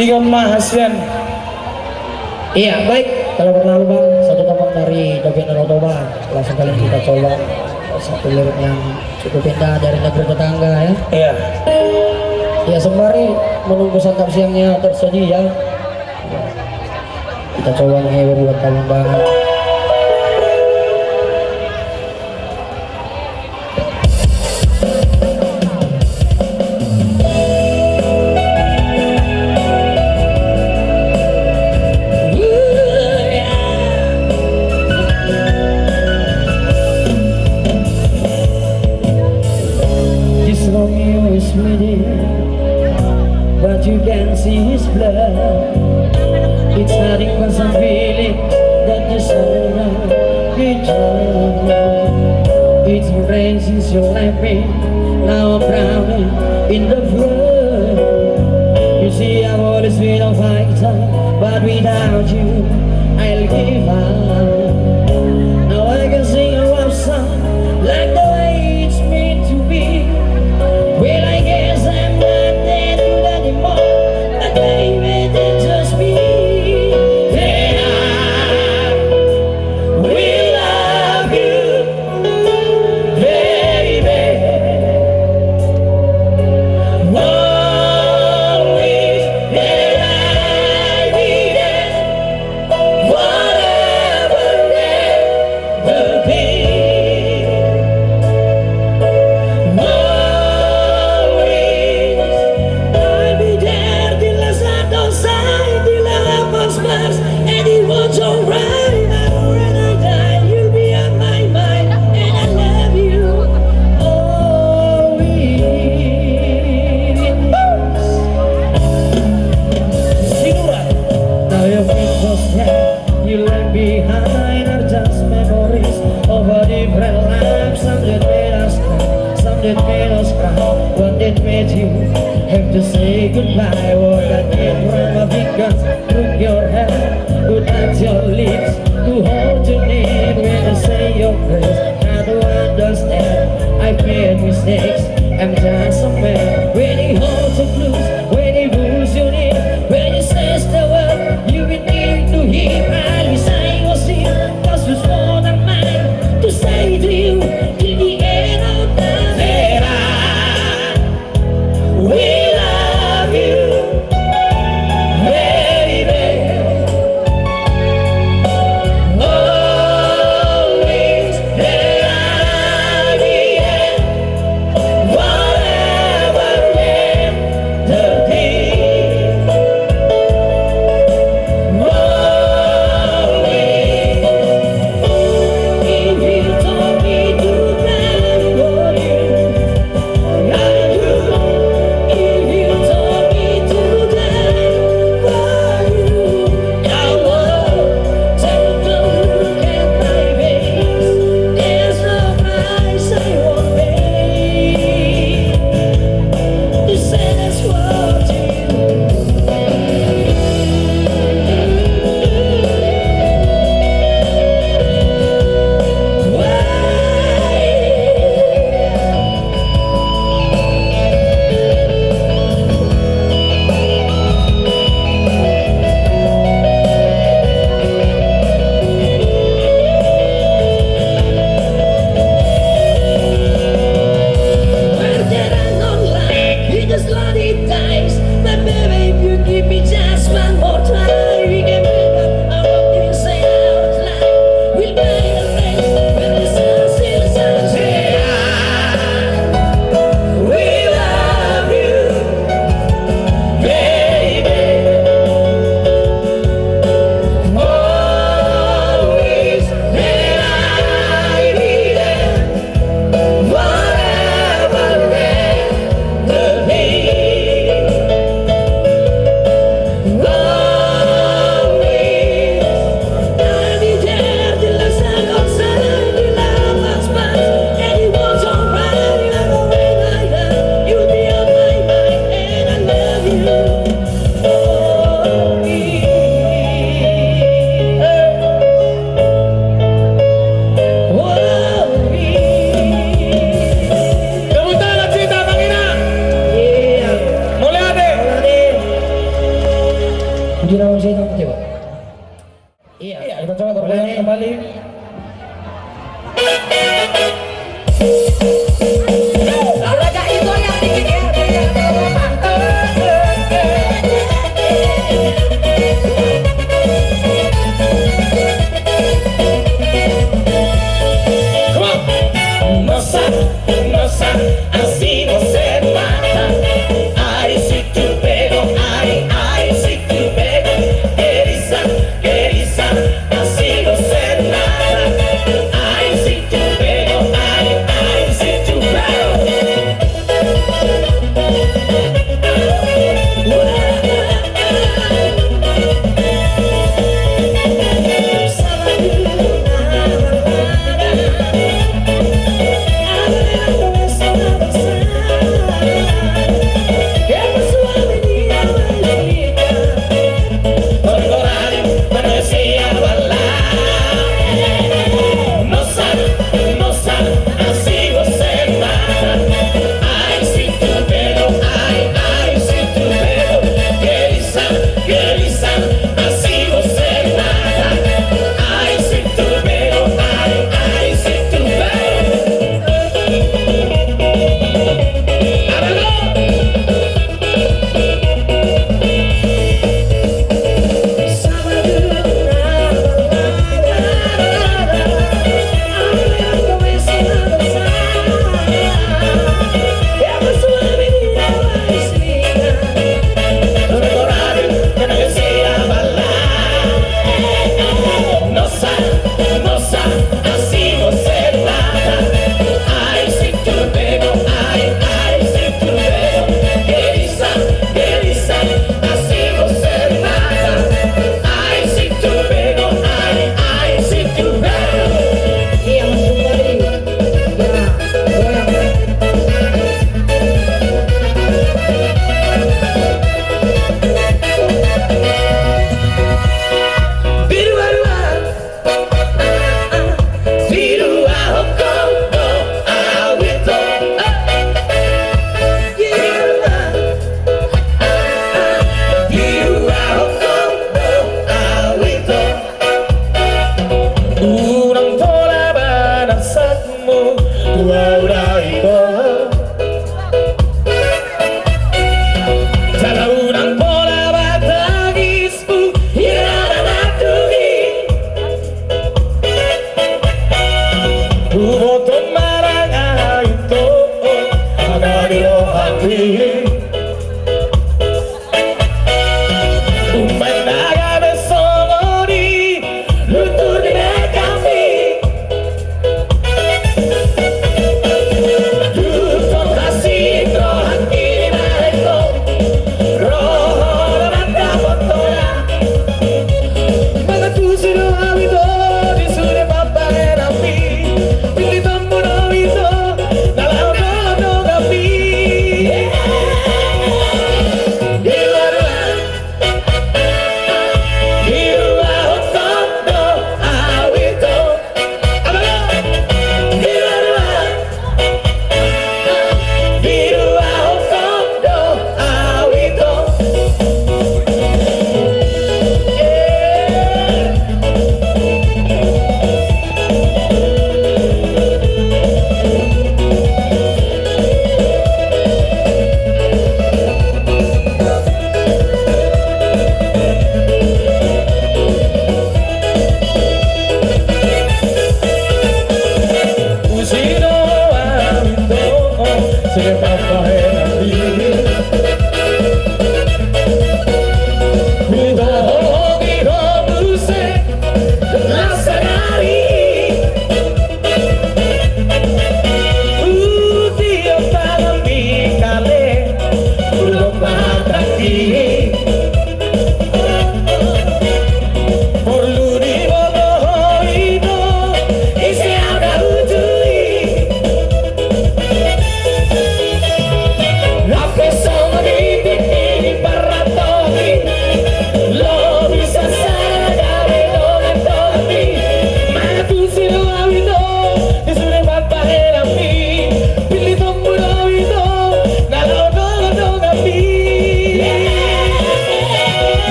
Ingat Mahasyan. Iya, baik. Kalau berlalu bang, satu topang dari Davian Danau Toba. Langsung kali kita coba satu lirik yang cukup indah dari negeri tetangga ya. Iya. Ya sembari menunggu santap siangnya tersedia. Kita coba menghibur buat tambahan. This Romeo is bleeding, but you can see his blood. It's nothing but some feelings that just around each other. It's rain since you left me, now I'm drowning in the flood. You see I've always been a fighter, but without you I'll give up. Now I can sing a love song like the way it's meant to be. Well, I guess I'm not that good anymore, but baby, that's just me. You left behind are just memories of a different life. Some that made us cry, some that made us cry. What that made you have to say goodbye? What that came from my fingers, took your hand, put at your lips, to hold your name when I say your praise. Now to understand, I've made mistakes. I'm just a man. When he holds you close, when he pulls you in, when he says the word you will need to hear. I'll be saying what's here, cause it's more than mine to say to you till the end of the day. We love you.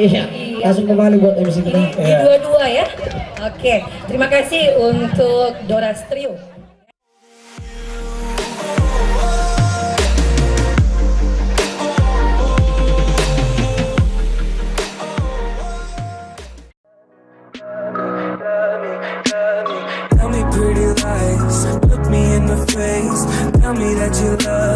Iya, langsung kembali buat MC kita. Di dua-dua ya. Oke, terima kasih untuk Doras Trio. Tell me pretty lies, look me in the face, tell me that you love